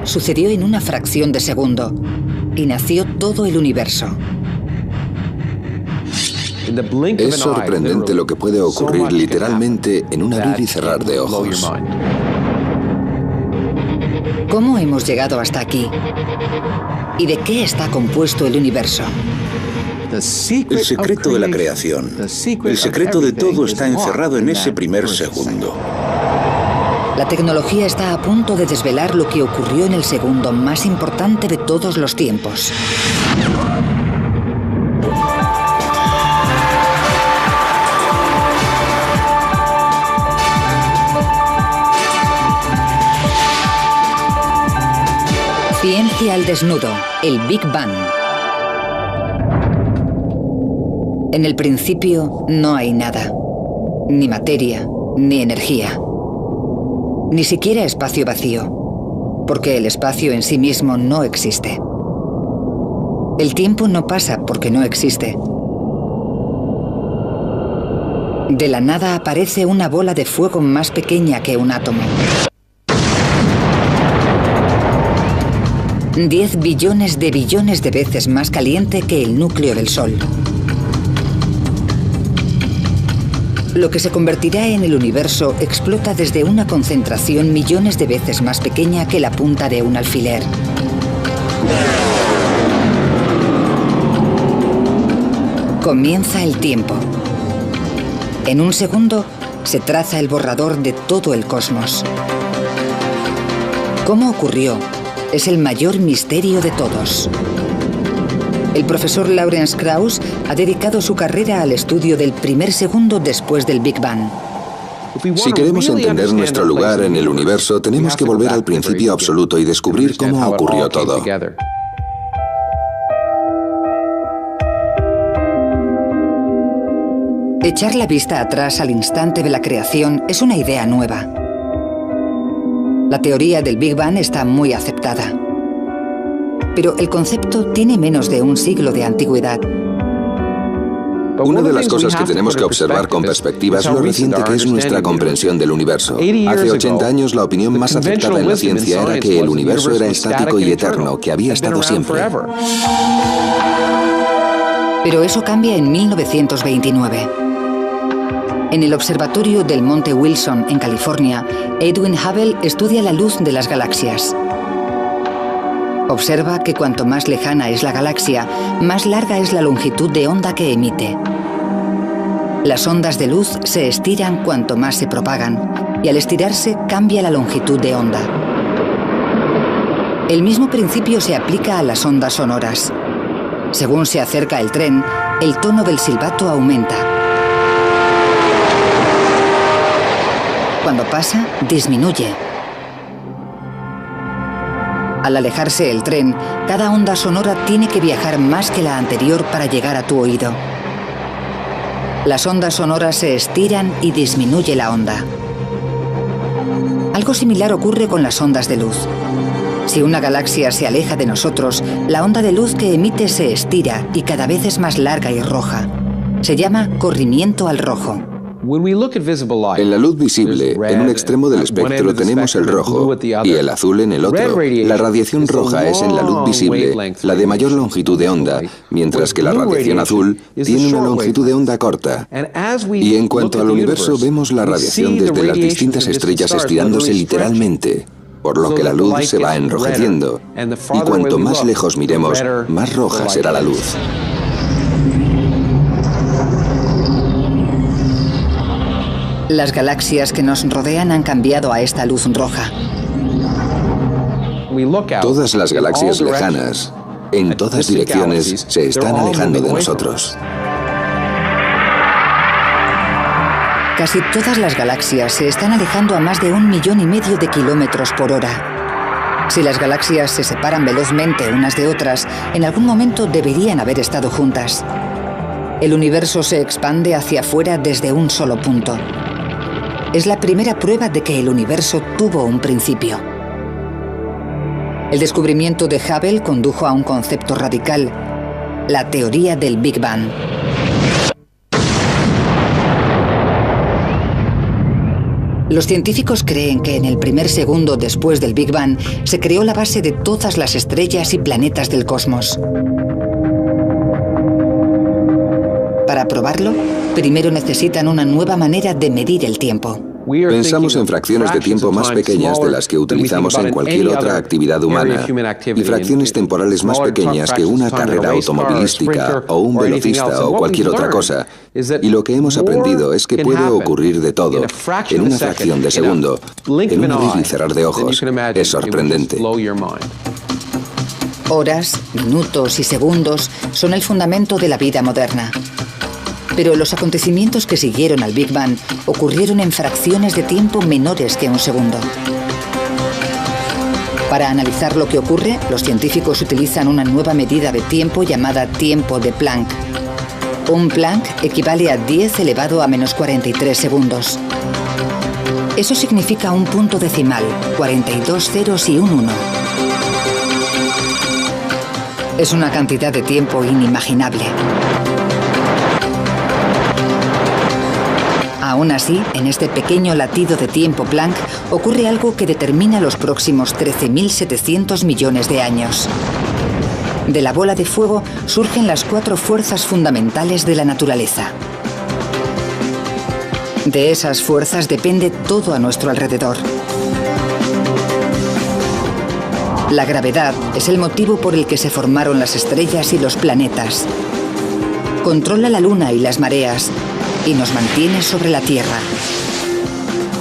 sucedió en una fracción de segundo y nació todo el universo. Es sorprendente lo que puede ocurrir literalmente en un abrir y cerrar de ojos. ¿Cómo hemos llegado hasta aquí? ¿Y de qué está compuesto el universo? El secreto de la creación, el secreto de todo está encerrado en ese primer segundo. La tecnología está a punto de desvelar lo que ocurrió en el segundo más importante de todos los tiempos. Ciencia al desnudo, el Big Bang. En el principio no hay nada, ni materia, ni energía, ni siquiera espacio vacío, porque el espacio en sí mismo no existe. El tiempo no pasa porque no existe. De la nada aparece una bola de fuego más pequeña que un átomo. 10 billones de veces más caliente que el núcleo del Sol. Lo que se convertirá en el universo explota desde una concentración millones de veces más pequeña que la punta de un alfiler. Comienza el tiempo. En un segundo se traza el borrador de todo el cosmos. ¿Cómo ocurrió? Es el mayor misterio de todos. El profesor Lawrence Krauss ha dedicado su carrera al estudio del primer segundo después del Big Bang. Si queremos entender nuestro lugar en el universo, tenemos que volver al principio absoluto y descubrir cómo ocurrió todo. Echar la vista atrás al instante de la creación es una idea nueva. La teoría del Big Bang está muy aceptada. Pero el concepto tiene menos de un siglo de antigüedad. Una de las cosas que tenemos que observar con perspectiva es lo reciente que es nuestra comprensión del universo. Hace 80 años la opinión más aceptada en la ciencia era que el universo era estático y eterno, que había estado siempre. Pero eso cambia en 1929. En el observatorio del Monte Wilson, en California, Edwin Hubble estudia la luz de las galaxias. Observa que cuanto más lejana es la galaxia, más larga es la longitud de onda que emite. Las ondas de luz se estiran cuanto más se propagan, y al estirarse cambia la longitud de onda. El mismo principio se aplica a las ondas sonoras. Según se acerca el tren, el tono del silbato aumenta. Cuando pasa, disminuye. Al alejarse el tren, cada onda sonora tiene que viajar más que la anterior para llegar a tu oído. Las ondas sonoras se estiran y disminuye la onda. Algo similar ocurre con las ondas de luz. Si una galaxia se aleja de nosotros, la onda de luz que emite se estira y cada vez es más larga y roja. Se llama corrimiento al rojo. En la luz visible, en un extremo del espectro tenemos el rojo y el azul en el otro. La radiación roja es en la luz visible la de mayor longitud de onda, mientras que la radiación azul tiene una longitud de onda corta. Y en cuanto al universo, vemos la radiación desde las distintas estrellas estirándose literalmente, por lo que la luz se va enrojeciendo. Y cuanto más lejos miremos, más roja será la luz. Las galaxias que nos rodean han cambiado a esta luz roja. Todas las galaxias lejanas, en todas direcciones, se están alejando de nosotros. Casi todas las galaxias se están alejando a más de 1,5 millones de kilómetros por hora. Si las galaxias se separan velozmente unas de otras, en algún momento deberían haber estado juntas. El universo se expande hacia afuera desde un solo punto. Es la primera prueba de que el universo tuvo un principio. El descubrimiento de Hubble condujo a un concepto radical, la teoría del Big Bang. Los científicos creen que en el primer segundo después del Big Bang se creó la base de todas las estrellas y planetas del cosmos. Para probarlo, primero necesitan una nueva manera de medir el tiempo. Pensamos en fracciones de tiempo más pequeñas de las que utilizamos en cualquier otra actividad humana y fracciones temporales más pequeñas que una carrera automovilística o un velocista o cualquier otra cosa. Y lo que hemos aprendido es que puede ocurrir de todo en una fracción de segundo, en un abrir y cerrar de ojos. Es sorprendente. Horas, minutos y segundos son el fundamento de la vida moderna. Pero los acontecimientos que siguieron al Big Bang ocurrieron en fracciones de tiempo menores que un segundo. Para analizar lo que ocurre, los científicos utilizan una nueva medida de tiempo llamada tiempo de Planck. Un Planck equivale a 10 elevado a menos 43 segundos. Eso significa un punto decimal, 42 ceros y un 1. Es una cantidad de tiempo inimaginable. Aún así, en este pequeño latido de tiempo Planck ocurre algo que determina los próximos 13.700 millones de años. De la bola de fuego surgen las 4 fuerzas fundamentales de la naturaleza. De esas fuerzas depende todo a nuestro alrededor. La gravedad es el motivo por el que se formaron las estrellas y los planetas. Controla la luna y las mareas y nos mantiene sobre la Tierra.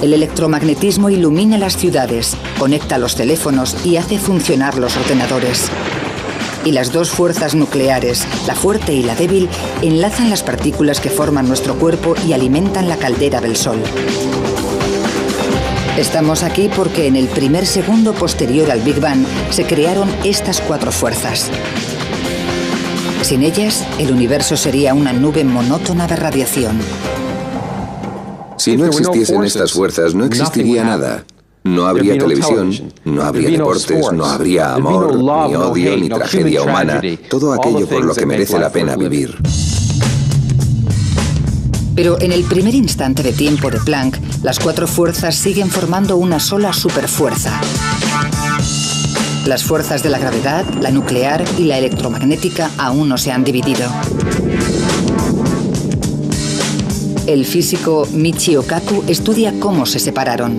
El electromagnetismo ilumina las ciudades, conecta los teléfonos y hace funcionar los ordenadores. Y las 2 fuerzas nucleares, la fuerte y la débil, enlazan las partículas que forman nuestro cuerpo y alimentan la caldera del Sol. Estamos aquí porque en el primer segundo posterior al Big Bang se crearon estas 4 fuerzas. Sin ellas, el universo sería una nube monótona de radiación. Si no existiesen estas fuerzas, no existiría nada. No habría televisión, no habría deportes, no habría amor, ni odio, ni tragedia humana. Todo aquello por lo que merece la pena vivir. Pero en el primer instante de tiempo de Planck, las 4 fuerzas siguen formando una sola superfuerza. Las fuerzas de la gravedad, la nuclear y la electromagnética aún no se han dividido. El físico Michio Kaku estudia cómo se separaron.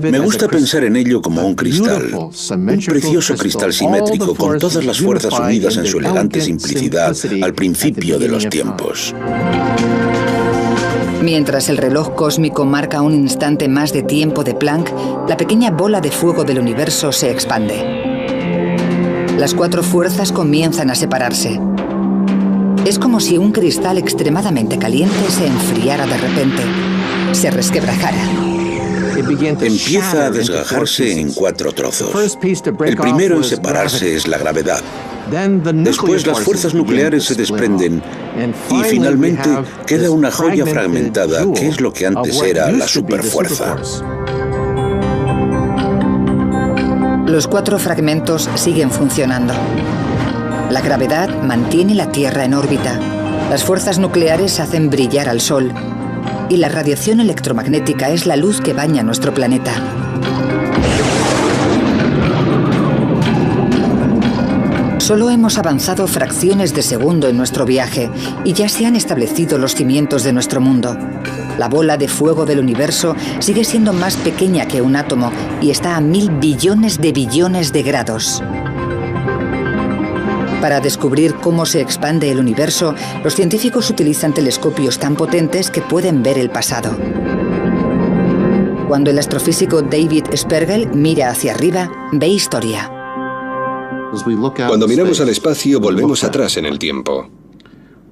Me gusta pensar en ello como un cristal, un precioso cristal simétrico con todas las fuerzas unidas en su elegante simplicidad al principio de los tiempos. Mientras el reloj cósmico marca un instante más de tiempo de Planck, la pequeña bola de fuego del universo se expande. Las 4 fuerzas comienzan a separarse. Es como si un cristal extremadamente caliente se enfriara de repente, se resquebrajara. Empieza a desgajarse en 4 trozos. El primero en separarse es la gravedad. Después las fuerzas nucleares se desprenden y finalmente queda una joya fragmentada que es lo que antes era la superfuerza. Los 4 fragmentos siguen funcionando. La gravedad mantiene la Tierra en órbita. Las fuerzas nucleares hacen brillar al Sol. Y la radiación electromagnética es la luz que baña nuestro planeta. Solo hemos avanzado fracciones de segundo en nuestro viaje y ya se han establecido los cimientos de nuestro mundo. La bola de fuego del universo sigue siendo más pequeña que un átomo y está a 1000 billones de grados. Para descubrir cómo se expande el universo, los científicos utilizan telescopios tan potentes que pueden ver el pasado. Cuando el astrofísico David Spergel mira hacia arriba, ve historia. Cuando miramos al espacio, volvemos atrás en el tiempo.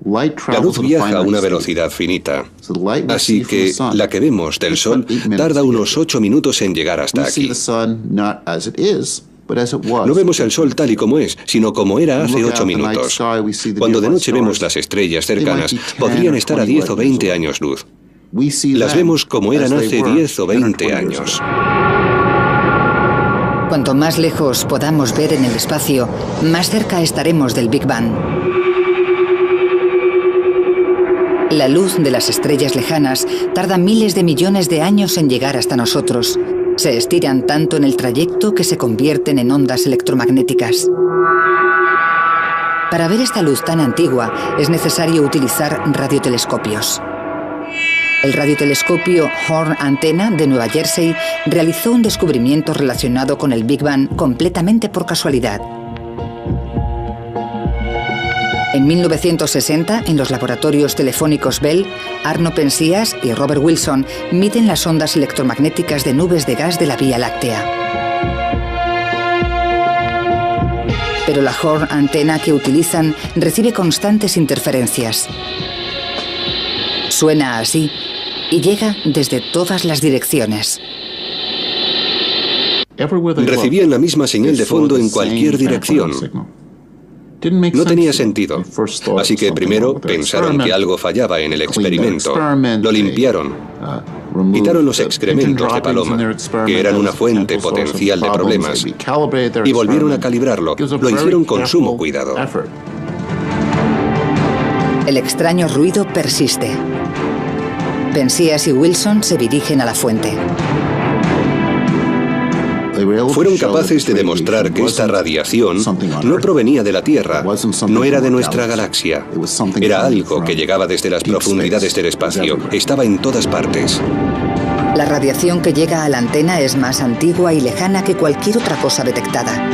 La luz viaja a una velocidad finita, así que la que vemos del Sol tarda unos 8 minutos en llegar hasta aquí. No vemos el Sol tal y como es, sino como era hace 8 minutos. Cuando de noche vemos las estrellas cercanas, podrían estar a 10 o 20 años luz. Las vemos como eran hace 10 o 20 años. Cuanto más lejos podamos ver en el espacio, más cerca estaremos del Big Bang. La luz de las estrellas lejanas tarda miles de millones de años en llegar hasta nosotros. Se estiran tanto en el trayecto que se convierten en ondas electromagnéticas. Para ver esta luz tan antigua es necesario utilizar radiotelescopios. El radiotelescopio Horn Antenna de Nueva Jersey realizó un descubrimiento relacionado con el Big Bang completamente por casualidad. En 1960, en los laboratorios telefónicos Bell, Arno Penzias y Robert Wilson miden las ondas electromagnéticas de nubes de gas de la Vía Láctea. Pero la Horn Antenna que utilizan recibe constantes interferencias. Suena así y llega desde todas las direcciones. Recibían la misma señal de fondo en cualquier dirección. No tenía sentido, así que primero pensaron que algo fallaba en el experimento. Lo limpiaron, quitaron los excrementos de paloma, que eran una fuente potencial de problemas, y volvieron a calibrarlo. Lo hicieron con sumo cuidado. El extraño ruido persiste. Penzias y Wilson se dirigen a la fuente. Fueron capaces de demostrar que esta radiación no provenía de la Tierra, no era de nuestra galaxia. Era algo que llegaba desde las profundidades del espacio, estaba en todas partes. La radiación que llega a la antena es más antigua y lejana que cualquier otra cosa detectada.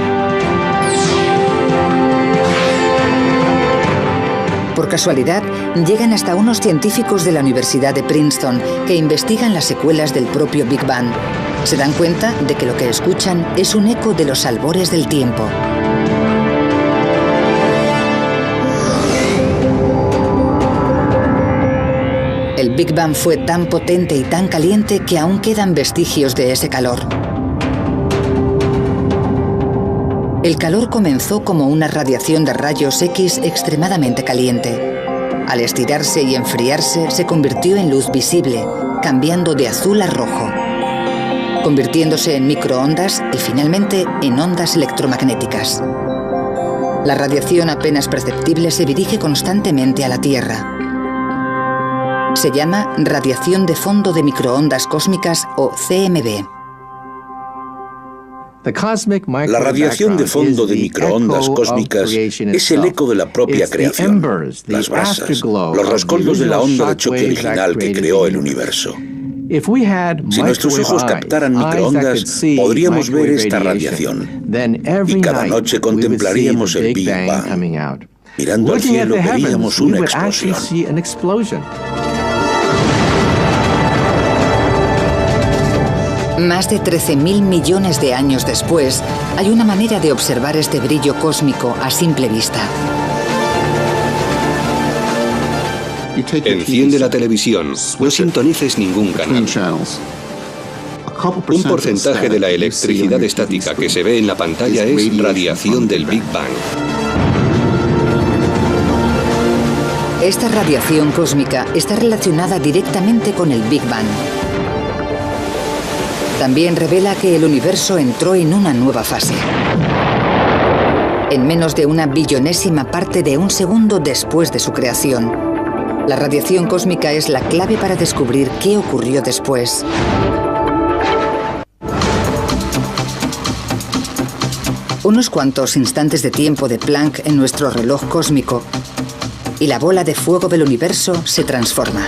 Por casualidad, llegan hasta unos científicos de la Universidad de Princeton que investigan las secuelas del propio Big Bang. Se dan cuenta de que lo que escuchan es un eco de los albores del tiempo. El Big Bang fue tan potente y tan caliente que aún quedan vestigios de ese calor. El calor comenzó como una radiación de rayos X extremadamente caliente. Al estirarse y enfriarse, se convirtió en luz visible, cambiando de azul a rojo, convirtiéndose en microondas y finalmente en ondas electromagnéticas. La radiación apenas perceptible se dirige constantemente a la Tierra. Se llama radiación de fondo de microondas cósmicas o CMB. La radiación de fondo de microondas cósmicas es el eco de la propia creación, las brasas, los rescoldos de la onda de choque original que creó el universo. Si nuestros ojos captaran microondas, podríamos ver esta radiación, y cada noche contemplaríamos el Big Bang. Mirando al cielo veríamos una explosión. Más de 13.000 millones de años después, hay una manera de observar este brillo cósmico a simple vista. Enciende la televisión, no sintonices ningún canal. Un porcentaje de la electricidad estática que se ve en la pantalla es radiación del Big Bang. Esta radiación cósmica está relacionada directamente con el Big Bang. También revela que el universo entró en una nueva fase. En menos de una billonésima parte de un segundo después de su creación. La radiación cósmica es la clave para descubrir qué ocurrió después. Unos cuantos instantes de tiempo de Planck en nuestro reloj cósmico y la bola de fuego del universo se transforma.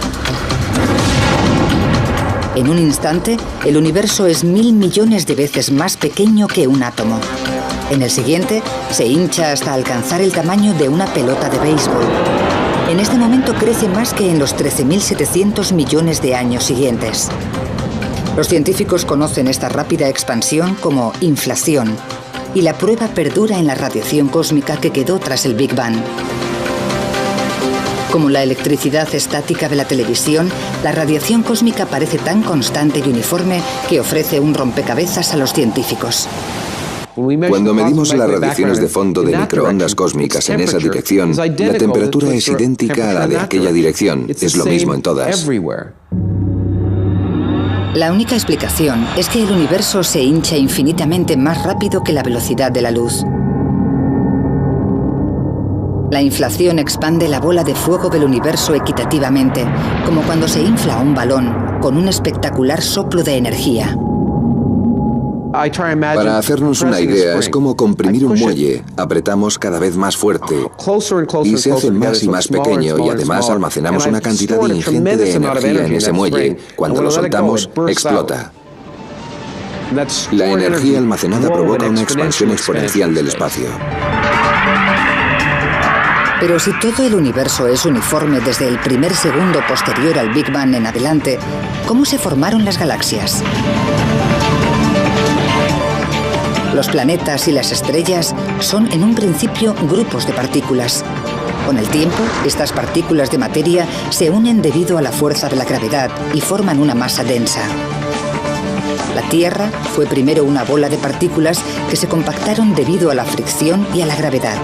En un instante, el universo es 1000 millones de veces más pequeño que un átomo. En el siguiente, se hincha hasta alcanzar el tamaño de una pelota de béisbol. En este momento crece más que en los 13.700 millones de años siguientes. Los científicos conocen esta rápida expansión como inflación, y la prueba perdura en la radiación cósmica que quedó tras el Big Bang. Como la electricidad estática de la televisión, la radiación cósmica parece tan constante y uniforme que ofrece un rompecabezas a los científicos. Cuando medimos las radiaciones de fondo de microondas cósmicas en esa dirección, la temperatura es idéntica a la de aquella dirección. Es lo mismo en todas. La única explicación es que el universo se hincha infinitamente más rápido que la velocidad de la luz. La inflación expande la bola de fuego del universo equitativamente, como cuando se infla un balón con un espectacular soplo de energía. Para hacernos una idea, es como comprimir un muelle. Apretamos cada vez más fuerte y se hace más y más pequeño, y además almacenamos una cantidad ingente de energía en ese muelle. Cuando lo soltamos, explota. La energía almacenada provoca una expansión exponencial del espacio. Pero si todo el universo es uniforme desde el primer segundo posterior al Big Bang en adelante, ¿cómo se formaron las galaxias? Los planetas y las estrellas son en un principio grupos de partículas. Con el tiempo, estas partículas de materia se unen debido a la fuerza de la gravedad y forman una masa densa. La Tierra fue primero una bola de partículas que se compactaron debido a la fricción y a la gravedad.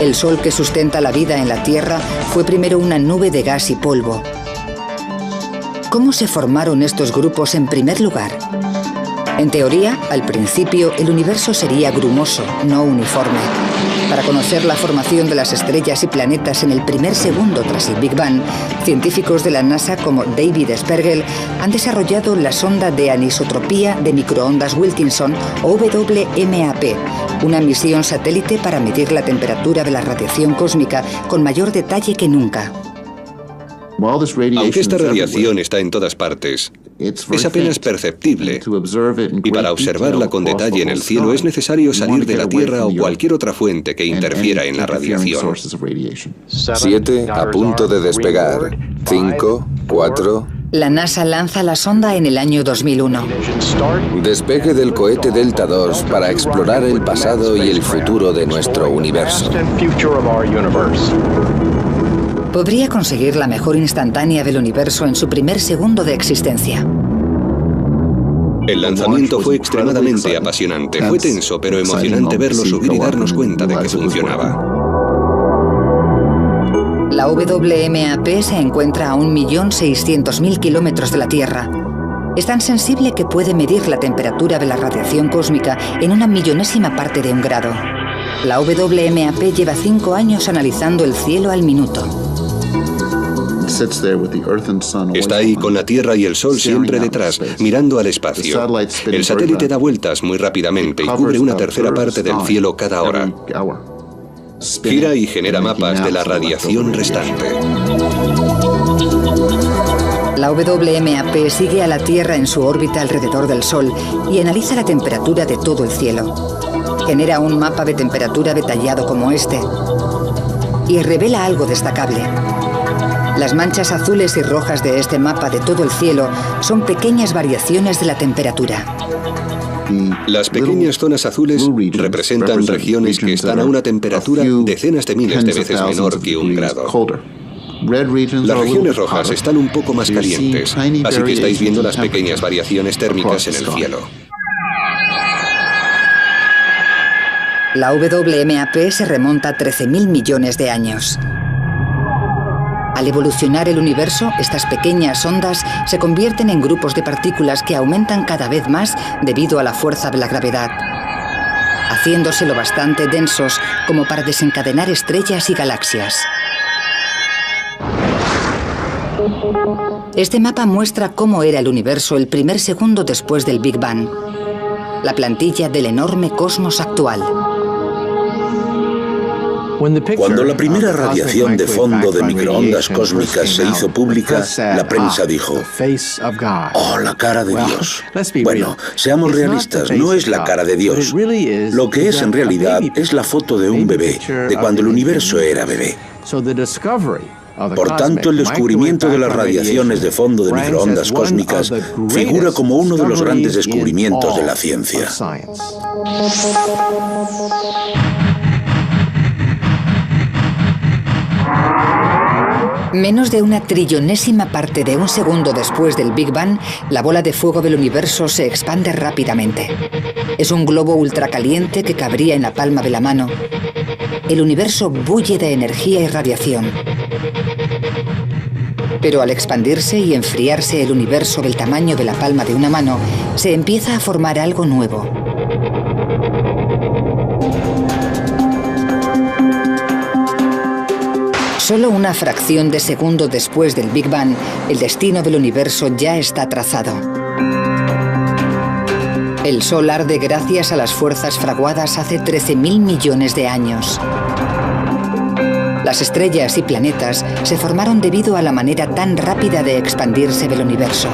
El Sol que sustenta la vida en la Tierra fue primero una nube de gas y polvo. ¿Cómo se formaron estos grupos en primer lugar? En teoría, al principio, el universo sería grumoso, no uniforme. Para conocer la formación de las estrellas y planetas en el primer segundo tras el Big Bang, científicos de la NASA como David Spergel han desarrollado la sonda de anisotropía de microondas Wilkinson, o WMAP, una misión satélite para medir la temperatura de la radiación cósmica con mayor detalle que nunca. Aunque esta radiación está en todas partes, es apenas perceptible, y para observarla con detalle en el cielo es necesario salir de la Tierra o cualquier otra fuente que interfiera en la radiación. 7 a punto de despegar. 5, 4... La NASA lanza la sonda en el año 2001. Despegue del cohete Delta II para explorar el pasado y el futuro de nuestro universo. Podría conseguir la mejor instantánea del universo en su primer segundo de existencia. El lanzamiento fue extremadamente apasionante. Fue tenso, pero emocionante verlo subir y darnos cuenta de que funcionaba. La WMAP se encuentra a 1.600.000 kilómetros de la Tierra. Es tan sensible que puede medir la temperatura de la radiación cósmica en una millonésima parte de un grado. La WMAP lleva 5 años analizando el cielo al minuto. Está ahí con la Tierra y el Sol siempre detrás, mirando al espacio. El satélite da vueltas muy rápidamente y cubre una tercera parte del cielo cada hora. Gira y genera mapas de la radiación restante. La WMAP sigue a la Tierra en su órbita alrededor del Sol y analiza la temperatura de todo el cielo. Genera un mapa de temperatura detallado como este y revela algo destacable. Las manchas azules y rojas de este mapa de todo el cielo son pequeñas variaciones de la temperatura. Las pequeñas zonas azules representan regiones que están a una temperatura decenas de miles de veces menor que un grado. Las regiones rojas están un poco más calientes, así que estáis viendo las pequeñas variaciones térmicas en el cielo. La WMAP se remonta a 13.000 millones de años. Al evolucionar el universo, estas pequeñas ondas se convierten en grupos de partículas que aumentan cada vez más debido a la fuerza de la gravedad, haciéndose lo bastante densos como para desencadenar estrellas y galaxias. Este mapa muestra cómo era el universo el primer segundo después del Big Bang, la plantilla del enorme cosmos actual. Cuando la primera radiación de fondo de microondas cósmicas se hizo pública, la prensa dijo: ¡oh, la cara de Dios! Bueno, seamos realistas, no es la cara de Dios. Lo que es en realidad es la foto de un bebé, de cuando el universo era bebé. Por tanto, el descubrimiento de las radiaciones de fondo de microondas cósmicas figura como uno de los grandes descubrimientos de la ciencia. Menos de una trillonésima parte de un segundo después del Big Bang, la bola de fuego del universo se expande rápidamente. Es un globo ultracaliente que cabría en la palma de la mano. El universo bulle de energía y radiación. Pero al expandirse y enfriarse el universo del tamaño de la palma de una mano, se empieza a formar algo nuevo. Solo una fracción de segundo después del Big Bang, el destino del universo ya está trazado. El Sol arde gracias a las fuerzas fraguadas hace 13.000 millones de años. Las estrellas y planetas se formaron debido a la manera tan rápida de expandirse del universo.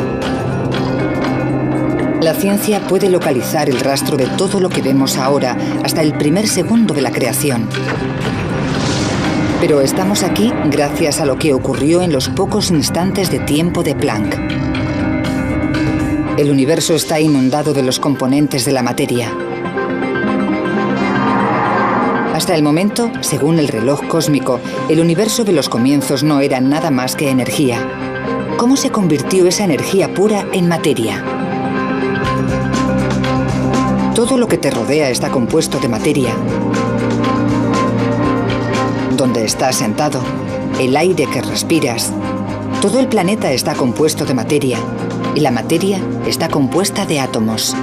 La ciencia puede localizar el rastro de todo lo que vemos ahora hasta el primer segundo de la creación. Pero estamos aquí gracias a lo que ocurrió en los pocos instantes de tiempo de Planck. El universo está inundado de los componentes de la materia. Hasta el momento, según el reloj cósmico, el universo de los comienzos no era nada más que energía. ¿Cómo se convirtió esa energía pura en materia? Todo lo que te rodea está compuesto de materia. Donde estás sentado, el aire que respiras, todo el planeta está compuesto de materia, y la materia está compuesta de átomos.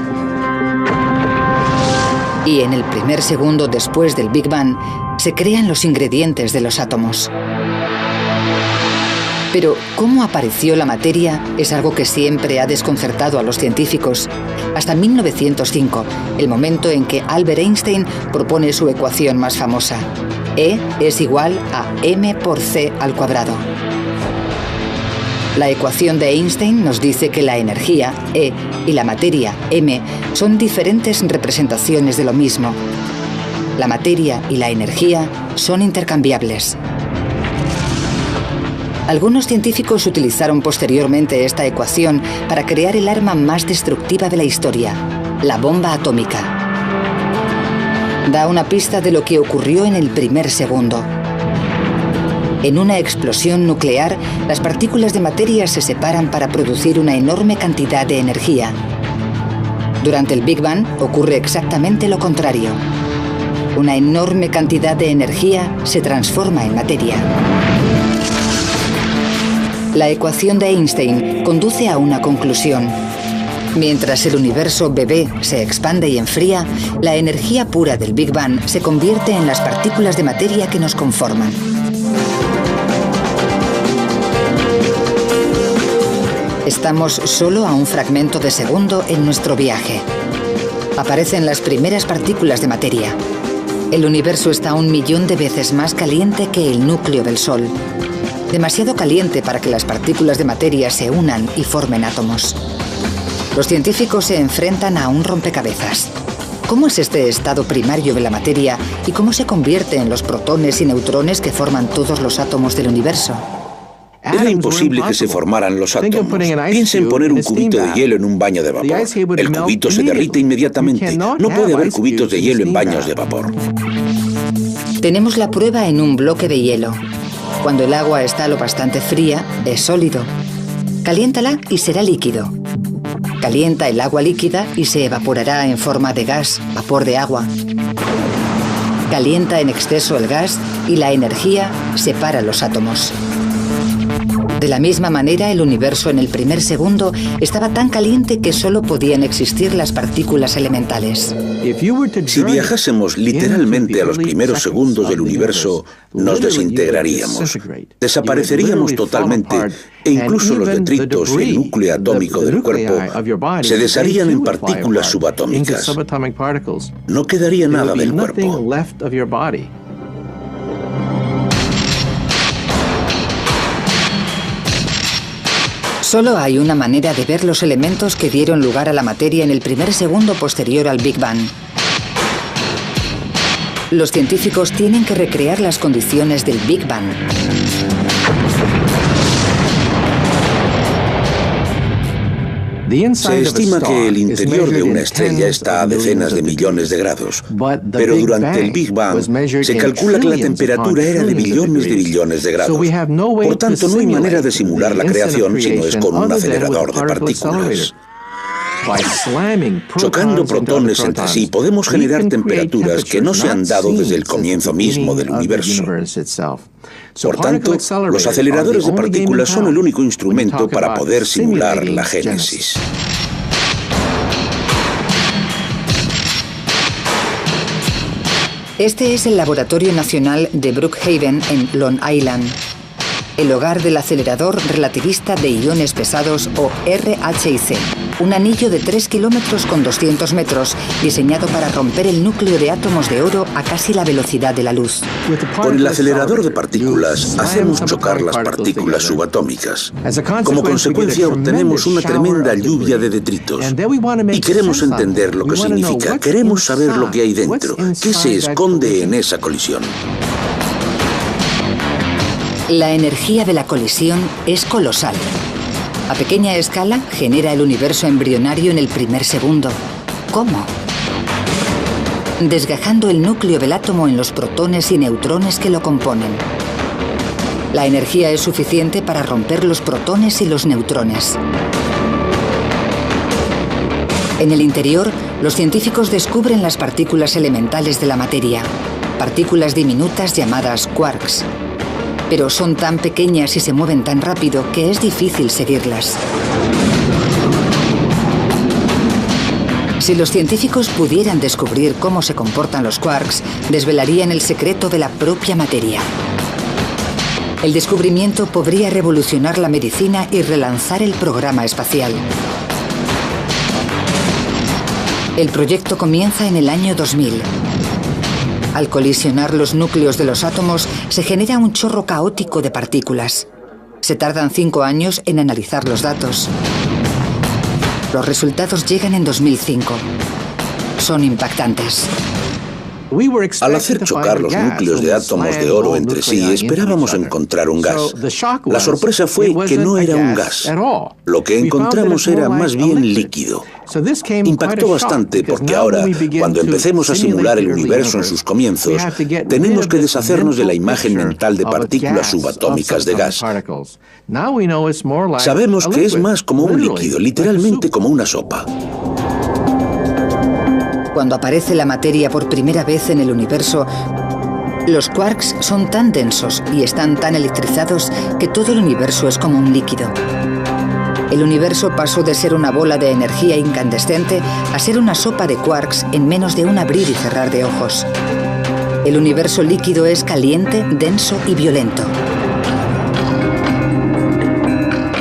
Y en el primer segundo después del Big Bang, se crean los ingredientes de los átomos. Pero, ¿cómo apareció la materia? Es algo que siempre ha desconcertado a los científicos. Hasta 1905, el momento en que Albert Einstein propone su ecuación más famosa. E es igual a m por c al cuadrado. La ecuación de Einstein nos dice que la energía, E, y la materia, m, son diferentes representaciones de lo mismo. La materia y la energía son intercambiables. Algunos científicos utilizaron posteriormente esta ecuación para crear el arma más destructiva de la historia, la bomba atómica. Da una pista de lo que ocurrió en el primer segundo. En una explosión nuclear, las partículas de materia se separan para producir una enorme cantidad de energía. Durante el Big Bang ocurre exactamente lo contrario. Una enorme cantidad de energía se transforma en materia. La ecuación de Einstein conduce a una conclusión. Mientras el universo bebé se expande y enfría, la energía pura del Big Bang se convierte en las partículas de materia que nos conforman. Estamos solo a un fragmento de segundo en nuestro viaje. Aparecen las primeras partículas de materia. El universo está 1 millón de veces más caliente que el núcleo del Sol. Demasiado caliente para que las partículas de materia se unan y formen átomos. Los científicos se enfrentan a un rompecabezas. ¿Cómo es este estado primario de la materia y cómo se convierte en los protones y neutrones que forman todos los átomos del universo? Era imposible que se formaran los átomos. Piensa en poner un cubito de hielo en un baño de vapor. El cubito se derrite inmediatamente. No puede haber cubitos de hielo en baños de vapor. Tenemos la prueba en un bloque de hielo. Cuando el agua está lo bastante fría, es sólido. Caliéntala y será líquido. Calienta el agua líquida y se evaporará en forma de gas, vapor de agua. Calienta en exceso el gas y la energía separa los átomos. De la misma manera, el universo en el primer segundo estaba tan caliente que solo podían existir las partículas elementales. Si viajásemos literalmente a los primeros segundos del universo, nos desintegraríamos. Desapareceríamos totalmente e incluso los detritos y el núcleo atómico del cuerpo se desharían en partículas subatómicas. No quedaría nada del cuerpo. Solo hay una manera de ver los elementos que dieron lugar a la materia en el primer segundo posterior al Big Bang. Los científicos tienen que recrear las condiciones del Big Bang. Se estima que el interior de una estrella está a decenas de millones de grados, pero durante el Big Bang se calcula que la temperatura era de billones de billones de grados. Por tanto, no hay manera de simular la creación si no es con un acelerador de partículas. Chocando protones entre sí, podemos generar temperaturas que no se han dado desde el comienzo mismo del universo. Por tanto, los aceleradores de partículas son el único instrumento para poder simular la génesis. Este es el Laboratorio Nacional de Brookhaven en Long Island, el hogar del acelerador relativista de iones pesados o RHIC, un anillo de 3 kilómetros con 200 metros diseñado para romper el núcleo de átomos de oro a casi la velocidad de la luz. Con el acelerador de partículas hacemos chocar las partículas subatómicas. Como consecuencia obtenemos una tremenda lluvia de detritos. Y queremos entender lo que significa, queremos saber lo que hay dentro, qué se esconde en esa colisión. La energía de la colisión es colosal. A pequeña escala genera el universo embrionario en el primer segundo. ¿Cómo? Desgajando el núcleo del átomo en los protones y neutrones que lo componen. La energía es suficiente para romper los protones y los neutrones. En el interior, los científicos descubren las partículas elementales de la materia, partículas diminutas llamadas quarks. Pero son tan pequeñas y se mueven tan rápido que es difícil seguirlas. Si los científicos pudieran descubrir cómo se comportan los quarks, desvelarían el secreto de la propia materia. El descubrimiento podría revolucionar la medicina y relanzar el programa espacial. El proyecto comienza en el año 2000. Al colisionar los núcleos de los átomos, se genera un chorro caótico de partículas. Se tardan 5 años en analizar los datos. Los resultados llegan en 2005. Son impactantes. Al hacer chocar los núcleos de átomos de oro entre sí, esperábamos encontrar un gas. La sorpresa fue que no era un gas. Lo que encontramos era más bien líquido. Impactó bastante porque ahora, cuando empecemos a simular el universo en sus comienzos, tenemos que deshacernos de la imagen mental de partículas subatómicas de gas. Sabemos que es más como un líquido, literalmente como una sopa. Cuando aparece la materia por primera vez en el universo, los quarks son tan densos y están tan electrizados que todo el universo es como un líquido. El universo pasó de ser una bola de energía incandescente a ser una sopa de quarks en menos de un abrir y cerrar de ojos. El universo líquido es caliente, denso y violento.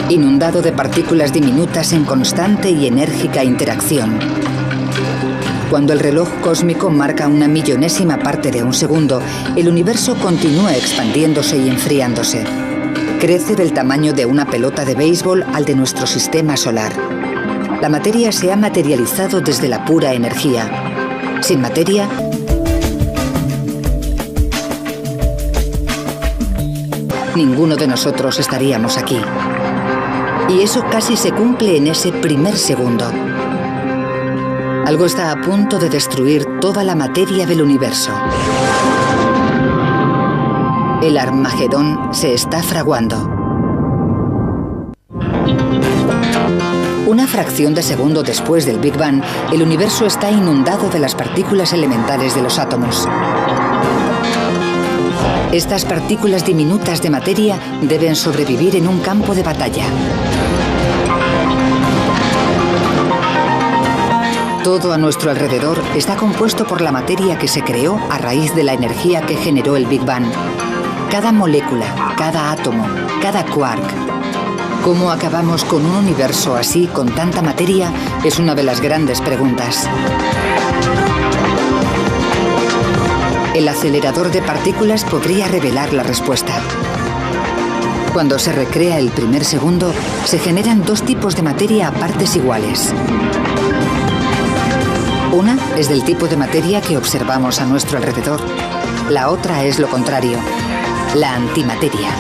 Inundado de partículas diminutas en constante y enérgica interacción. Cuando el reloj cósmico marca una millonésima parte de un segundo, el universo continúa expandiéndose y enfriándose. Crece del tamaño de una pelota de béisbol al de nuestro sistema solar. La materia se ha materializado desde la pura energía. Sin materia, ninguno de nosotros estaríamos aquí. Y eso casi se cumple en ese primer segundo. Algo está a punto de destruir toda la materia del universo. El Armagedón se está fraguando. Una fracción de segundo después del Big Bang, el universo está inundado de las partículas elementales de los átomos. Estas partículas diminutas de materia deben sobrevivir en un campo de batalla. Todo a nuestro alrededor está compuesto por la materia que se creó a raíz de la energía que generó el Big Bang. Cada molécula, cada átomo, cada quark. ¿Cómo acabamos con un universo así, con tanta materia? Es una de las grandes preguntas. El acelerador de partículas podría revelar la respuesta. Cuando se recrea el primer segundo, se generan dos tipos de materia a partes iguales. Una es del tipo de materia que observamos a nuestro alrededor. La otra es lo contrario, la antimateria.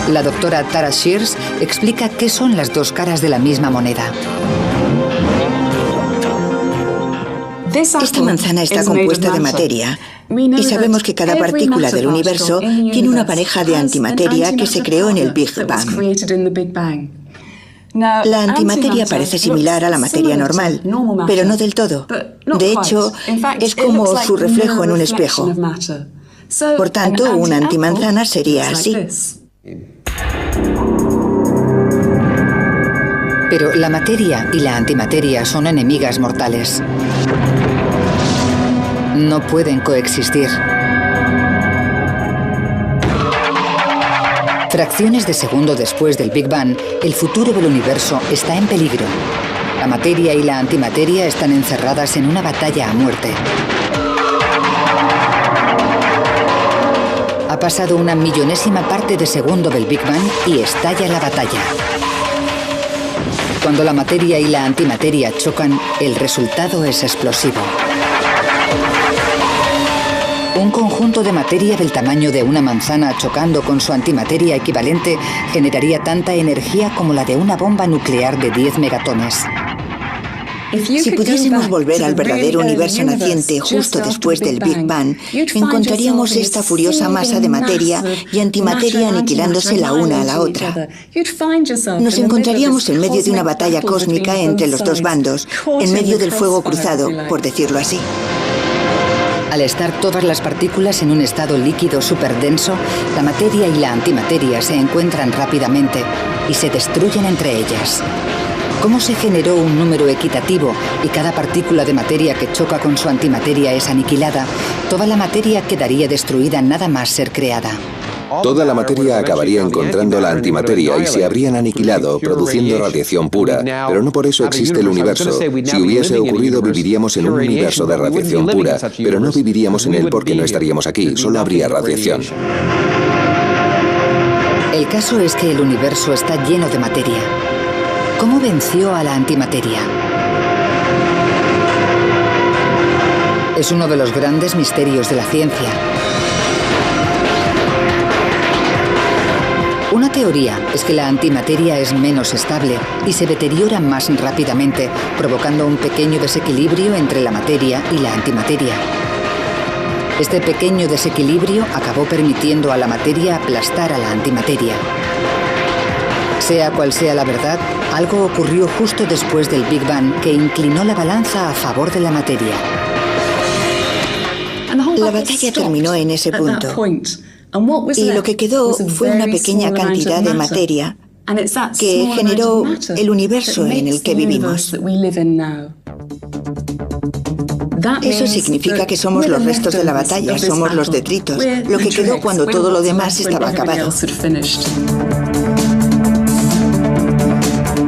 La doctora Tara Shears explica qué son las dos caras de la misma moneda. Esta manzana está compuesta de materia y sabemos que cada partícula del universo tiene una pareja de antimateria que se creó en el Big Bang. La antimateria parece similar a la materia normal, pero no del todo. De hecho, es como su reflejo en un espejo. Por tanto, una antimanzana sería así. Pero la materia y la antimateria son enemigas mortales. No pueden coexistir. Fracciones de segundo después del Big Bang, el futuro del universo está en peligro. La materia y la antimateria están encerradas en una batalla a muerte. Ha pasado una millonésima parte de segundo del Big Bang y estalla la batalla. Cuando la materia y la antimateria chocan, el resultado es explosivo. Un conjunto de materia del tamaño de una manzana chocando con su antimateria equivalente generaría tanta energía como la de una bomba nuclear de 10 megatones. Si pudiésemos volver al verdadero universo naciente justo después del Big Bang, encontraríamos esta furiosa masa de materia y antimateria aniquilándose la una a la otra. Nos encontraríamos en medio de una batalla cósmica entre los dos bandos, en medio del fuego cruzado, por decirlo así. Al estar todas las partículas en un estado líquido superdenso, la materia y la antimateria se encuentran rápidamente y se destruyen entre ellas. ¿Cómo se generó un número equitativo y cada partícula de materia que choca con su antimateria es aniquilada? Toda la materia quedaría destruida nada más ser creada. Toda la materia acabaría encontrando la antimateria y se habrían aniquilado, produciendo radiación pura. Pero no por eso existe el universo. Si hubiese ocurrido, viviríamos en un universo de radiación pura, pero no viviríamos en él porque no estaríamos aquí, solo habría radiación. El caso es que el universo está lleno de materia. ¿Cómo venció a la antimateria? Es uno de los grandes misterios de la ciencia. Una teoría es que la antimateria es menos estable y se deteriora más rápidamente, provocando un pequeño desequilibrio entre la materia y la antimateria. Este pequeño desequilibrio acabó permitiendo a la materia aplastar a la antimateria. Sea cual sea la verdad, algo ocurrió justo después del Big Bang que inclinó la balanza a favor de la materia. La batalla terminó en ese punto. Y lo que quedó fue una pequeña cantidad de materia que generó el universo en el que vivimos. Eso significa que somos los restos de la batalla, somos los detritos, lo que quedó cuando todo lo demás estaba acabado.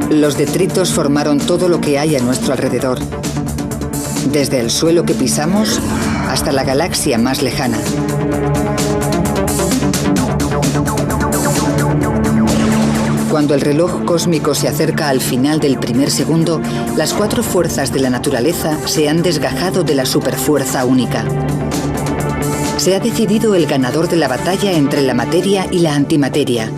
Los detritos formaron todo lo que hay a nuestro alrededor, desde el suelo que pisamos hasta la galaxia más lejana. Cuando el reloj cósmico se acerca al final del primer segundo, las cuatro fuerzas de la naturaleza se han desgajado de la superfuerza única. Se ha decidido el ganador de la batalla entre la materia y la antimateria,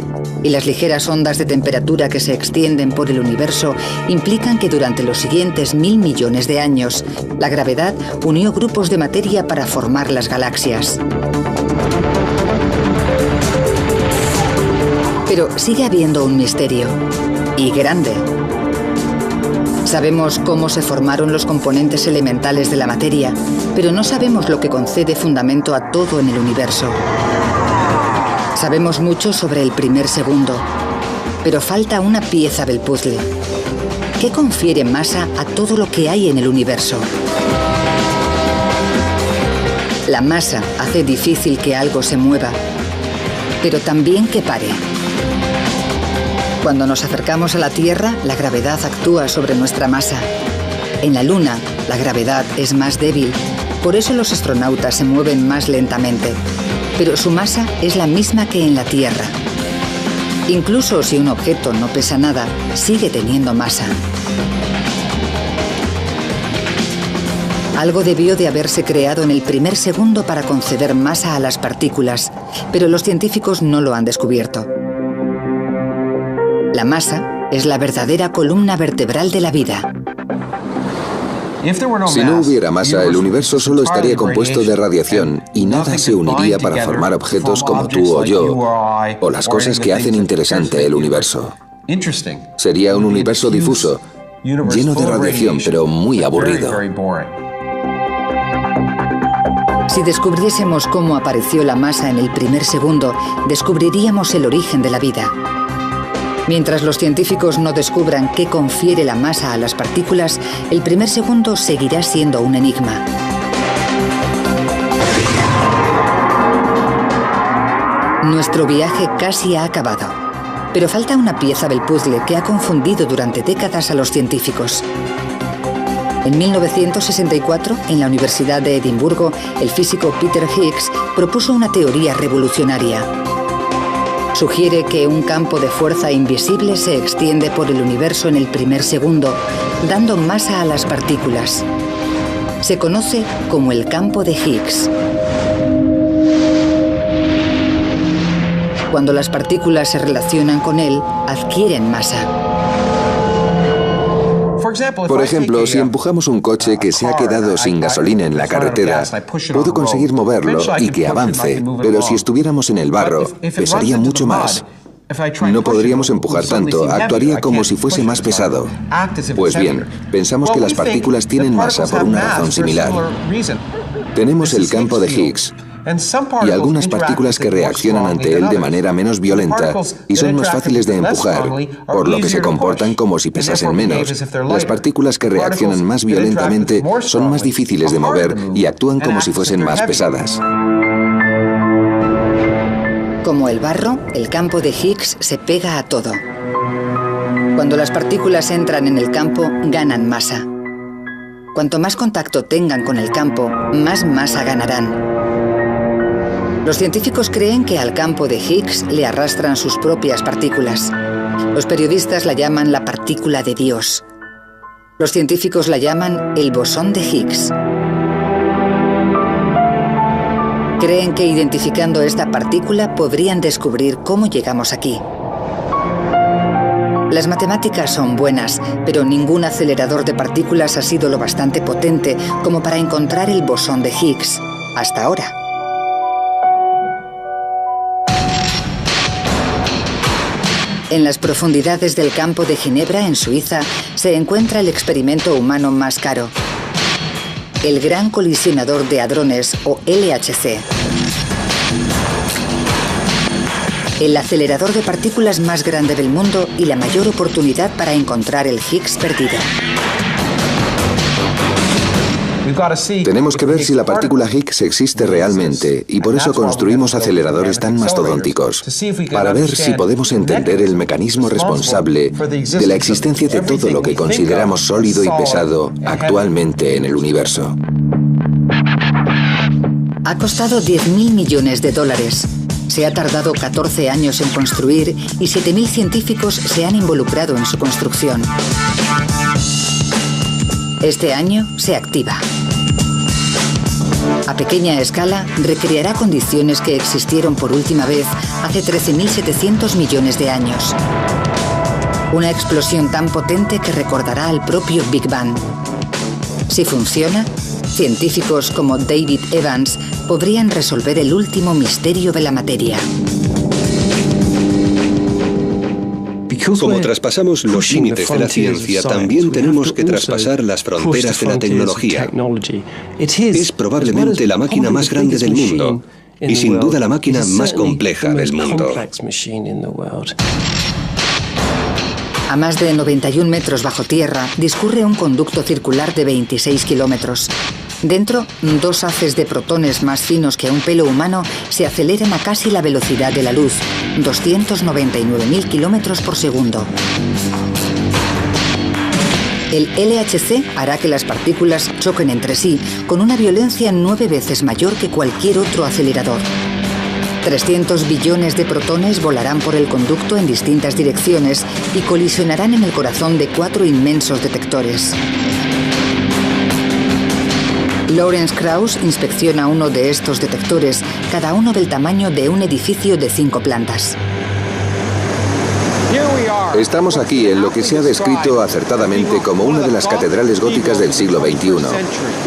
y las ligeras ondas de temperatura que se extienden por el universo implican que durante los siguientes 1000 millones de años, la gravedad unió grupos de materia para formar las galaxias. Pero sigue habiendo un misterio, y grande. Sabemos cómo se formaron los componentes elementales de la materia, pero no sabemos lo que concede fundamento a todo en el universo. Sabemos mucho sobre el primer segundo, pero falta una pieza del puzzle. ¿Qué confiere masa a todo lo que hay en el universo? La masa hace difícil que algo se mueva, pero también que pare. Cuando nos acercamos a la Tierra, la gravedad actúa sobre nuestra masa. En la Luna, la gravedad es más débil, por eso los astronautas se mueven más lentamente. Pero su masa es la misma que en la Tierra. Incluso si un objeto no pesa nada, sigue teniendo masa. Algo debió de haberse creado en el primer segundo para conceder masa a las partículas, pero los científicos no lo han descubierto. La masa es la verdadera columna vertebral de la vida. Si no hubiera masa, el universo solo estaría compuesto de radiación y nada se uniría para formar objetos como tú o yo, o las cosas que hacen interesante el universo. Sería un universo difuso, lleno de radiación, pero muy aburrido. Si descubriésemos cómo apareció la masa en el primer segundo, descubriríamos el origen de la vida. Mientras los científicos no descubran qué confiere la masa a las partículas, el primer segundo seguirá siendo un enigma. Nuestro viaje casi ha acabado, pero falta una pieza del puzzle que ha confundido durante décadas a los científicos. En 1964, en la Universidad de Edimburgo, el físico Peter Higgs propuso una teoría revolucionaria. Sugiere que un campo de fuerza invisible se extiende por el universo en el primer segundo, dando masa a las partículas. Se conoce como el campo de Higgs. Cuando las partículas se relacionan con él, adquieren masa. Por ejemplo, si empujamos un coche que se ha quedado sin gasolina en la carretera, puedo conseguir moverlo y que avance, pero si estuviéramos en el barro, pesaría mucho más. No podríamos empujar tanto, actuaría como si fuese más pesado. Pues bien, pensamos que las partículas tienen masa por una razón similar. Tenemos el campo de Higgs y algunas partículas que reaccionan ante él de manera menos violenta y son más fáciles de empujar, por lo que se comportan como si pesasen menos. Las partículas que reaccionan más violentamente son más difíciles de mover y actúan como si fuesen más pesadas. Como el barro, el campo de Higgs se pega a todo. Cuando las partículas entran en el campo, ganan masa. Cuanto más contacto tengan con el campo, más masa ganarán. Los científicos creen que al campo de Higgs le arrastran sus propias partículas. Los periodistas la llaman la partícula de Dios. Los científicos la llaman el bosón de Higgs. Creen que identificando esta partícula podrían descubrir cómo llegamos aquí. Las matemáticas son buenas, pero ningún acelerador de partículas ha sido lo bastante potente como para encontrar el bosón de Higgs, hasta ahora. En las profundidades del campo de Ginebra, en Suiza, se encuentra el experimento humano más caro, el Gran Colisionador de Hadrones, o LHC. El acelerador de partículas más grande del mundo y la mayor oportunidad para encontrar el Higgs perdido. Tenemos que ver si la partícula Higgs existe realmente y por eso construimos aceleradores tan mastodónticos, para ver si podemos entender el mecanismo responsable de la existencia de todo lo que consideramos sólido y pesado actualmente en el universo. Ha costado $10.000 millones. Se ha tardado 14 años en construir y 7.000 científicos se han involucrado en su construcción. Este año se activa. A pequeña escala, recreará condiciones que existieron por última vez hace 13.700 millones de años. Una explosión tan potente que recordará al propio Big Bang. Si funciona, científicos como David Evans podrían resolver el último misterio de la materia. Como traspasamos los límites de la ciencia, también tenemos que traspasar las fronteras de la tecnología. Es probablemente la máquina más grande del mundo y sin duda la máquina más compleja del mundo. A más de 91 metros bajo tierra discurre un conducto circular de 26 kilómetros. Dentro, dos haces de protones más finos que un pelo humano se aceleran a casi la velocidad de la luz, 299.000 kilómetros por segundo. El LHC hará que las partículas choquen entre sí con una violencia 9 veces mayor que cualquier otro acelerador. 300 billones de protones volarán por el conducto en distintas direcciones y colisionarán en el corazón de 4 inmensos detectores. Lawrence Krauss inspecciona uno de estos detectores, cada uno del tamaño de un edificio de 5 plantas. Estamos aquí en lo que se ha descrito acertadamente como una de las catedrales góticas del siglo XXI.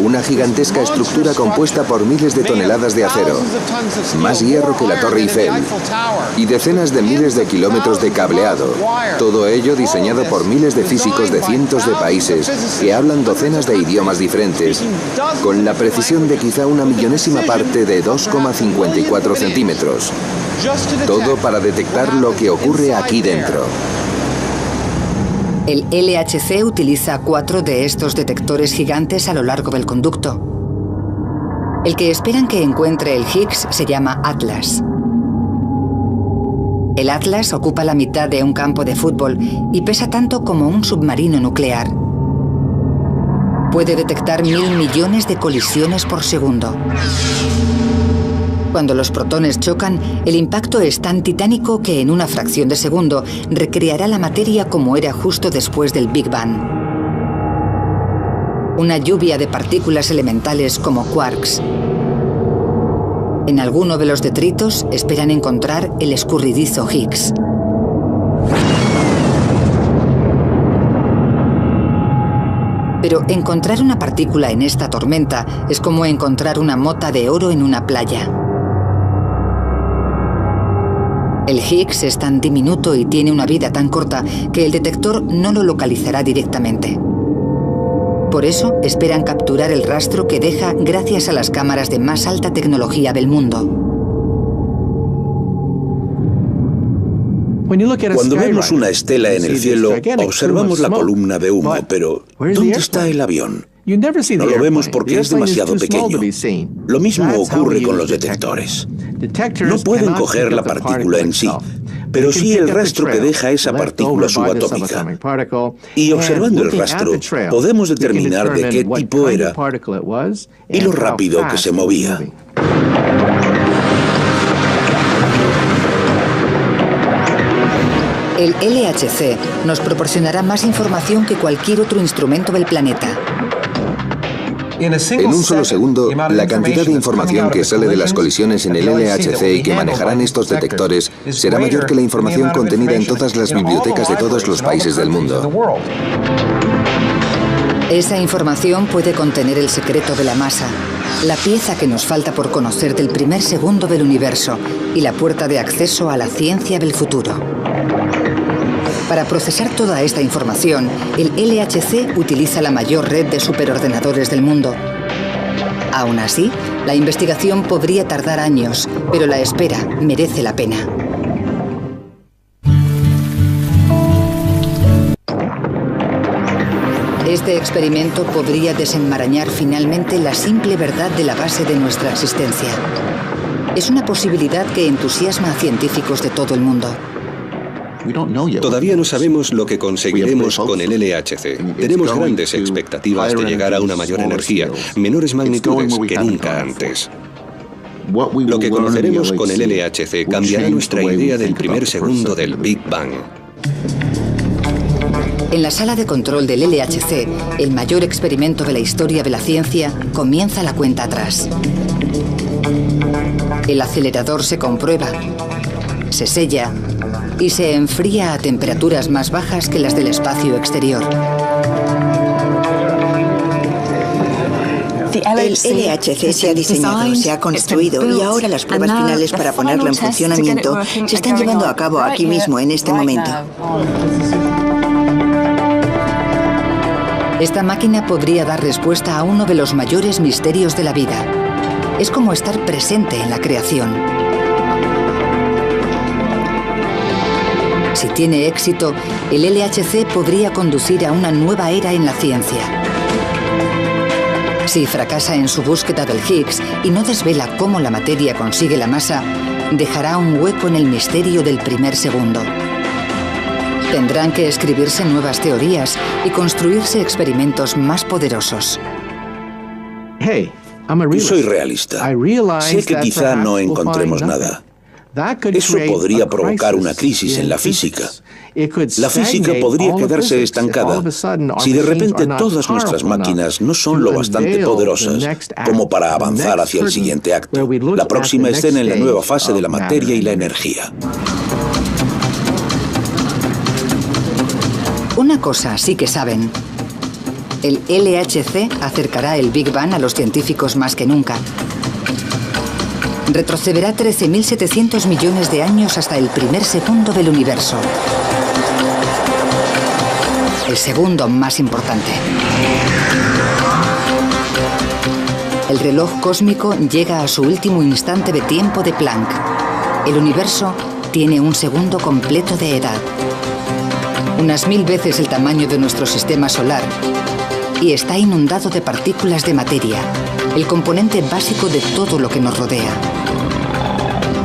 Una gigantesca estructura compuesta por miles de toneladas de acero, más hierro que la Torre Eiffel, y decenas de miles de kilómetros de cableado. Todo ello diseñado por miles de físicos de cientos de países que hablan docenas de idiomas diferentes, con la precisión de quizá una millonésima parte de 2,54 centímetros. Todo para detectar lo que ocurre aquí dentro. El LHC utiliza 4 de estos detectores gigantes a lo largo del conducto. El que esperan que encuentre el Higgs se llama Atlas. El Atlas ocupa la mitad de un campo de fútbol y pesa tanto como un submarino nuclear. Puede detectar 1.000 millones de colisiones por segundo. Cuando los protones chocan, el impacto es tan titánico que en una fracción de segundo recreará la materia como era justo después del Big Bang. Una lluvia de partículas elementales como quarks. En alguno de los detritos esperan encontrar el escurridizo Higgs. Pero encontrar una partícula en esta tormenta es como encontrar una mota de oro en una playa. El Higgs es tan diminuto y tiene una vida tan corta que el detector no lo localizará directamente. Por eso esperan capturar el rastro que deja gracias a las cámaras de más alta tecnología del mundo. Cuando vemos una estela en el cielo, observamos la columna de humo, pero ¿dónde está el avión? No lo vemos porque es demasiado pequeño. Lo mismo ocurre con los detectores. No pueden coger la partícula en sí, pero sí el rastro que deja esa partícula subatómica. Y observando el rastro, podemos determinar de qué tipo era y lo rápido que se movía. El LHC nos proporcionará más información que cualquier otro instrumento del planeta. En un solo segundo, la cantidad de información que sale de las colisiones en el LHC y que manejarán estos detectores será mayor que la información contenida en todas las bibliotecas de todos los países del mundo. Esa información puede contener el secreto de la masa, la pieza que nos falta por conocer del primer segundo del universo y la puerta de acceso a la ciencia del futuro. Para procesar toda esta información, el LHC utiliza la mayor red de superordenadores del mundo. Aún así, la investigación podría tardar años, pero la espera merece la pena. Este experimento podría desenmarañar finalmente la simple verdad de la base de nuestra existencia. Es una posibilidad que entusiasma a científicos de todo el mundo. Todavía no sabemos lo que conseguiremos con el LHC. Tenemos grandes expectativas de llegar a una mayor energía, menores magnitudes que nunca antes. Lo que conoceremos con el LHC cambiará nuestra idea del primer segundo del Big Bang. En la sala de control del LHC, el mayor experimento de la historia de la ciencia, comienza la cuenta atrás. El acelerador se comprueba, se sella y se enfría a temperaturas más bajas que las del espacio exterior. El LHC se ha diseñado, se ha construido y ahora las pruebas finales para ponerlo en funcionamiento se están llevando a cabo aquí mismo, en este momento. Esta máquina podría dar respuesta a uno de los mayores misterios de la vida. Es como estar presente en la creación. Si tiene éxito, el LHC podría conducir a una nueva era en la ciencia. Si fracasa en su búsqueda del Higgs y no desvela cómo la materia consigue la masa, dejará un hueco en el misterio del primer segundo. Tendrán que escribirse nuevas teorías y construirse experimentos más poderosos. Soy realista. Sé que quizá no encontremos nada. Eso podría provocar una crisis en la física. La física podría quedarse estancada si de repente todas nuestras máquinas no son lo bastante poderosas como para avanzar hacia el siguiente acto, la próxima escena en la nueva fase de la materia y la energía. Una cosa sí que saben. El LHC acercará el Big Bang a los científicos más que nunca. Retrocederá 13.700 millones de años hasta el primer segundo del universo. El segundo más importante. El reloj cósmico llega a su último instante de tiempo de Planck. El universo tiene un segundo completo de edad. Unas 1000 veces el tamaño de nuestro sistema solar. Y está inundado de partículas de materia, el componente básico de todo lo que nos rodea.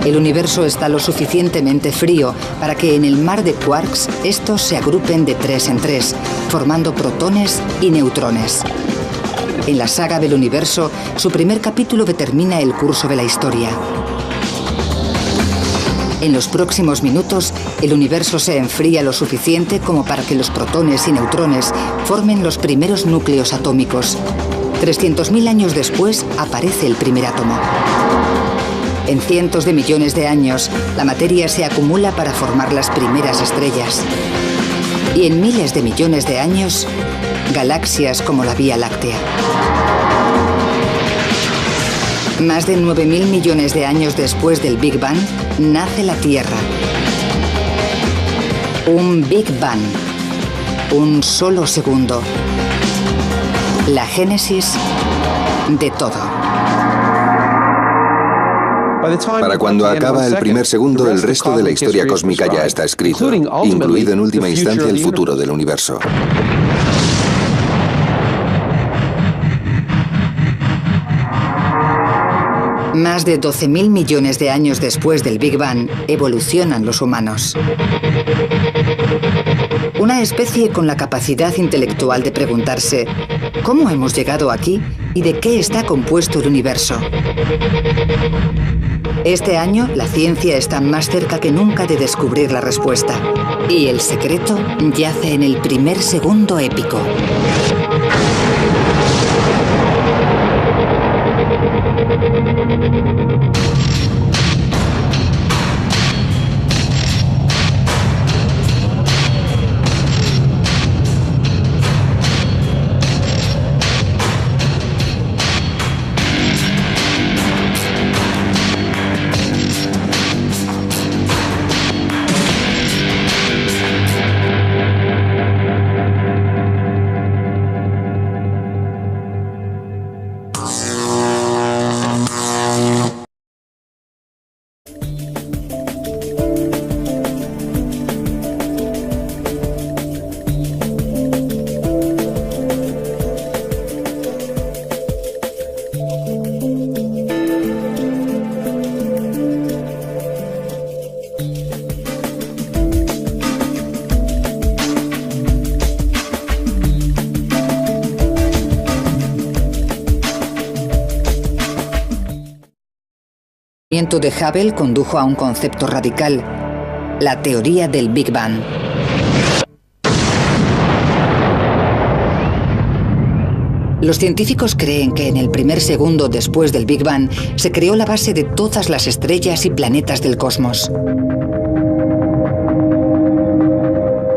El universo está lo suficientemente frío para que en el mar de quarks estos se agrupen de 3 en 3, formando protones y neutrones. En la saga del universo, su primer capítulo determina el curso de la historia. En los próximos minutos, el universo se enfría lo suficiente como para que los protones y neutrones formen los primeros núcleos atómicos. 300.000 años después, aparece el primer átomo. En cientos de millones de años, la materia se acumula para formar las primeras estrellas. Y en miles de millones de años, galaxias como la Vía Láctea. Más de 9.000 millones de años después del Big Bang, nace la Tierra. Un Big Bang. Un solo segundo. La génesis de todo. Para cuando acaba el primer segundo, el resto de la historia cósmica ya está escrito, incluido en última instancia el futuro del universo. Más de 12.000 millones de años después del Big Bang, evolucionan los humanos. Una especie con la capacidad intelectual de preguntarse ¿cómo hemos llegado aquí y de qué está compuesto el universo? Este año, la ciencia está más cerca que nunca de descubrir la respuesta. Y el secreto yace en el primer segundo épico. El descubrimiento de Hubble condujo a un concepto radical, la teoría del Big Bang. Los científicos creen que en el primer segundo después del Big Bang se creó la base de todas las estrellas y planetas del cosmos.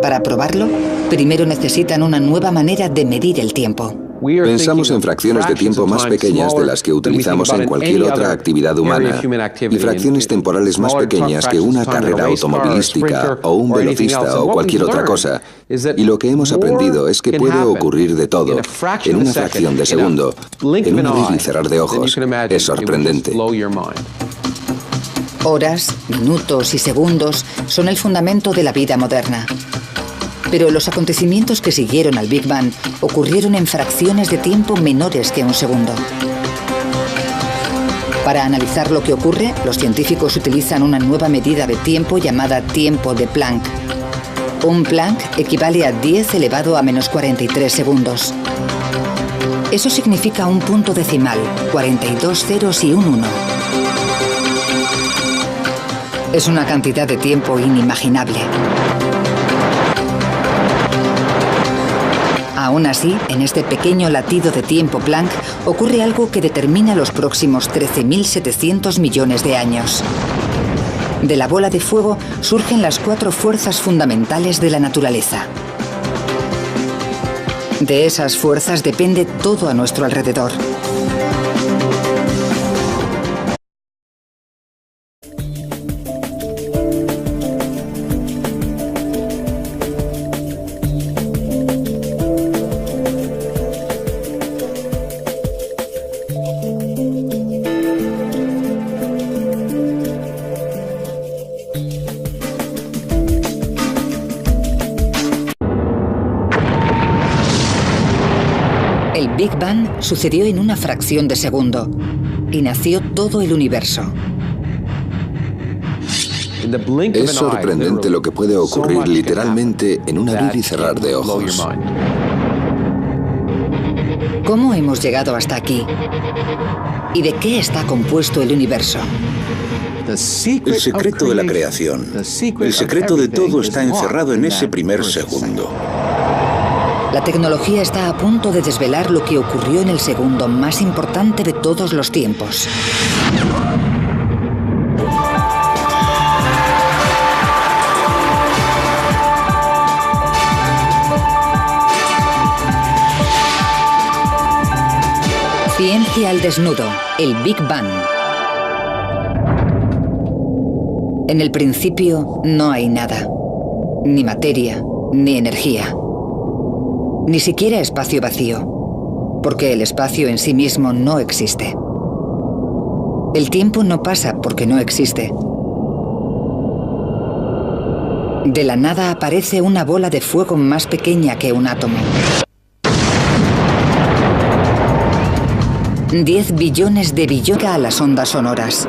Para probarlo, primero necesitan una nueva manera de medir el tiempo. Pensamos en fracciones de tiempo más pequeñas de las que utilizamos en cualquier otra actividad humana y fracciones temporales más pequeñas que una carrera automovilística o un velocista o cualquier otra cosa. Y lo que hemos aprendido es que puede ocurrir de todo en una fracción de segundo, en un abrir y cerrar de ojos. Es sorprendente. Horas, minutos y segundos son el fundamento de la vida moderna. Pero los acontecimientos que siguieron al Big Bang ocurrieron en fracciones de tiempo menores que un segundo. Para analizar lo que ocurre, los científicos utilizan una nueva medida de tiempo llamada tiempo de Planck. Un Planck equivale a 10 elevado a menos 43 segundos. Eso significa un punto decimal, 42 ceros y un 1. Es una cantidad de tiempo inimaginable. Aún así, en este pequeño latido de tiempo Planck ocurre algo que determina los próximos 13.700 millones de años. De la bola de fuego surgen las 4 fuerzas fundamentales de la naturaleza. De esas fuerzas depende todo a nuestro alrededor. El Big Bang sucedió en una fracción de segundo y nació todo el universo. Es sorprendente lo que puede ocurrir literalmente en un abrir y cerrar de ojos. ¿Cómo hemos llegado hasta aquí? ¿Y de qué está compuesto el universo? El secreto de la creación, el secreto de todo está encerrado en ese primer segundo. La tecnología está a punto de desvelar lo que ocurrió en el segundo más importante de todos los tiempos. Ciencia al desnudo, el Big Bang. En el principio no hay nada, ni materia, ni energía, ni siquiera espacio vacío, porque el espacio en sí mismo no existe. El tiempo no pasa porque no existe. De la nada aparece una bola de fuego más pequeña que un átomo. 10 billones de billones a las ondas sonoras.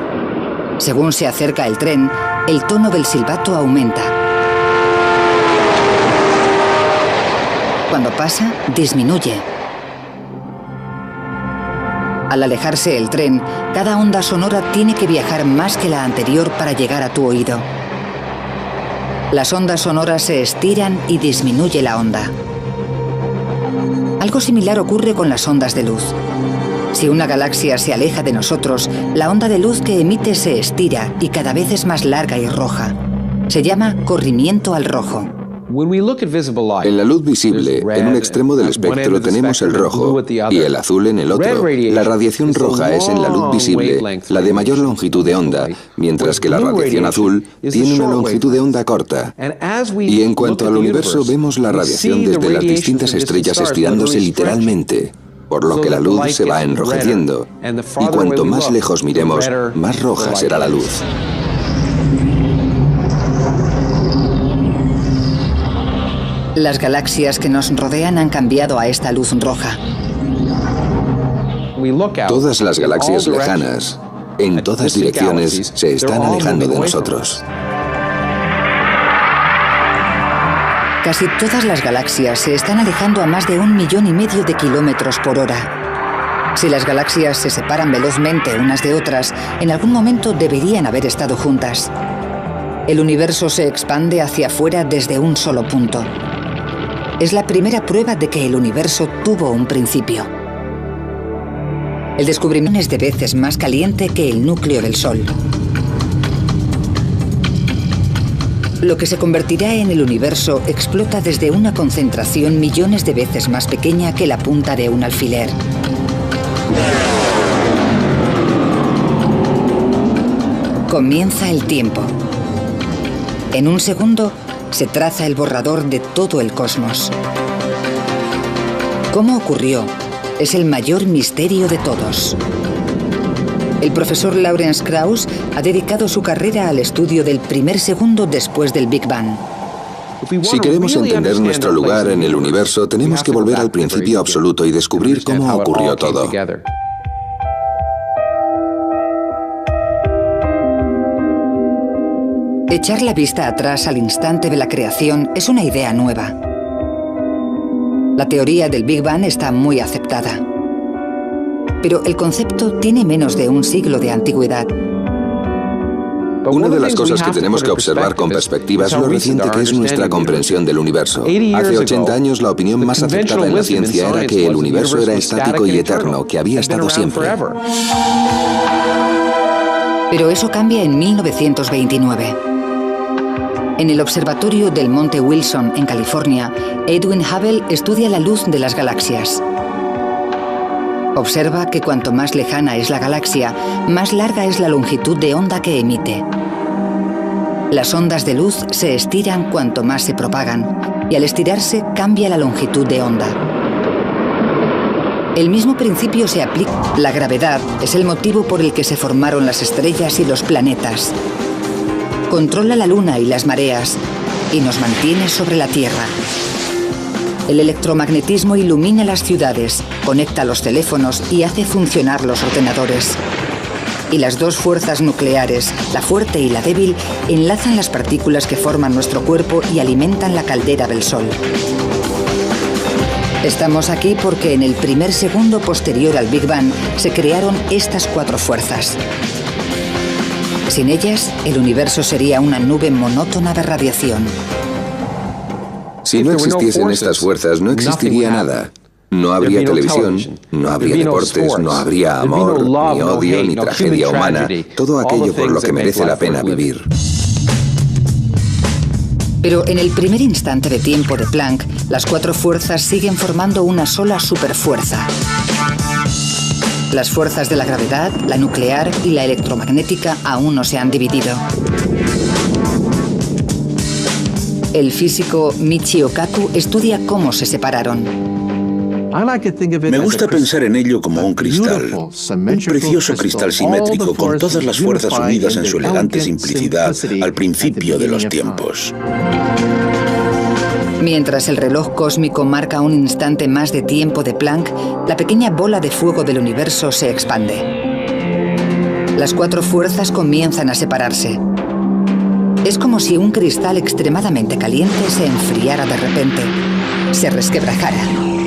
Según se acerca el tren, el tono del silbato aumenta. Cuando pasa, disminuye. Al alejarse el tren, cada onda sonora tiene que viajar más que la anterior para llegar a tu oído. Las ondas sonoras se estiran y disminuye la onda. Algo similar ocurre con las ondas de luz. Si una galaxia se aleja de nosotros, la onda de luz que emite se estira y cada vez es más larga y roja. Se llama corrimiento al rojo. En la luz visible, en un extremo del espectro tenemos el rojo y el azul en el otro. La radiación roja es en la luz visible la de mayor longitud de onda, mientras que la radiación azul tiene una longitud de onda corta. Y en cuanto al universo, vemos la radiación desde las distintas estrellas estirándose literalmente, por lo que la luz se va enrojeciendo. Y cuanto más lejos miremos, más roja será la luz. Las galaxias que nos rodean han cambiado a esta luz roja. Todas las galaxias lejanas, en todas direcciones, se están alejando de nosotros. Casi todas las galaxias se están alejando a más de 1,5 millones de kilómetros por hora. Si las galaxias se separan velozmente unas de otras, en algún momento deberían haber estado juntas. El universo se expande hacia afuera desde un solo punto. Es la primera prueba de que el universo tuvo un principio. El descubrimiento es de veces más caliente que el núcleo del Sol. Lo que se convertirá en el universo explota desde una concentración millones de veces más pequeña que la punta de un alfiler. Comienza el tiempo. En un segundo, se traza el borrador de todo el cosmos. ¿Cómo ocurrió? Es el mayor misterio de todos. El profesor Lawrence Krauss ha dedicado su carrera al estudio del primer segundo después del Big Bang. Si queremos entender nuestro lugar en el universo, tenemos que volver al principio absoluto y descubrir cómo ocurrió todo. Echar la vista atrás al instante de la creación es una idea nueva. La teoría del Big Bang está muy aceptada. Pero el concepto tiene menos de un siglo de antigüedad. Una de las cosas que tenemos que observar con perspectiva es lo reciente que es nuestra comprensión del universo. Hace 80 años la opinión más aceptada en la ciencia era que el universo era estático y eterno, que había estado siempre. Pero eso cambia en 1929. En el observatorio del Monte Wilson, en California, Edwin Hubble estudia la luz de las galaxias. Observa que cuanto más lejana es la galaxia, más larga es la longitud de onda que emite. Las ondas de luz se estiran cuanto más se propagan, y al estirarse cambia la longitud de onda. El mismo principio se aplica. La gravedad es el motivo por el que se formaron las estrellas y los planetas. Controla la luna y las mareas, y nos mantiene sobre la Tierra. El electromagnetismo ilumina las ciudades, conecta los teléfonos y hace funcionar los ordenadores. y las dos fuerzas nucleares, la fuerte y la débil, enlazan las partículas que forman nuestro cuerpo y alimentan la caldera del Sol. Estamos aquí porque en el primer segundo posterior al Big Bang se crearon estas cuatro fuerzas. Sin ellas, el universo sería una nube monótona de radiación. Si no existiesen estas fuerzas, no existiría nada. No habría televisión, no habría deportes, no habría amor, ni odio, ni tragedia humana. Todo aquello por lo que merece la pena vivir. Pero en el primer instante de tiempo de Planck, las cuatro fuerzas siguen formando una sola superfuerza. Las fuerzas de la gravedad, la nuclear y la electromagnética aún no se han dividido. El físico Michio Kaku estudia cómo se separaron. Me gusta pensar en ello como un cristal, un precioso cristal simétrico con todas las fuerzas unidas en su elegante simplicidad al principio de los tiempos. Mientras el reloj cósmico marca un instante más de tiempo de Planck, la pequeña bola de fuego del universo se expande. Las cuatro fuerzas comienzan a separarse. Es como si un cristal extremadamente caliente se enfriara de repente, se resquebrajara.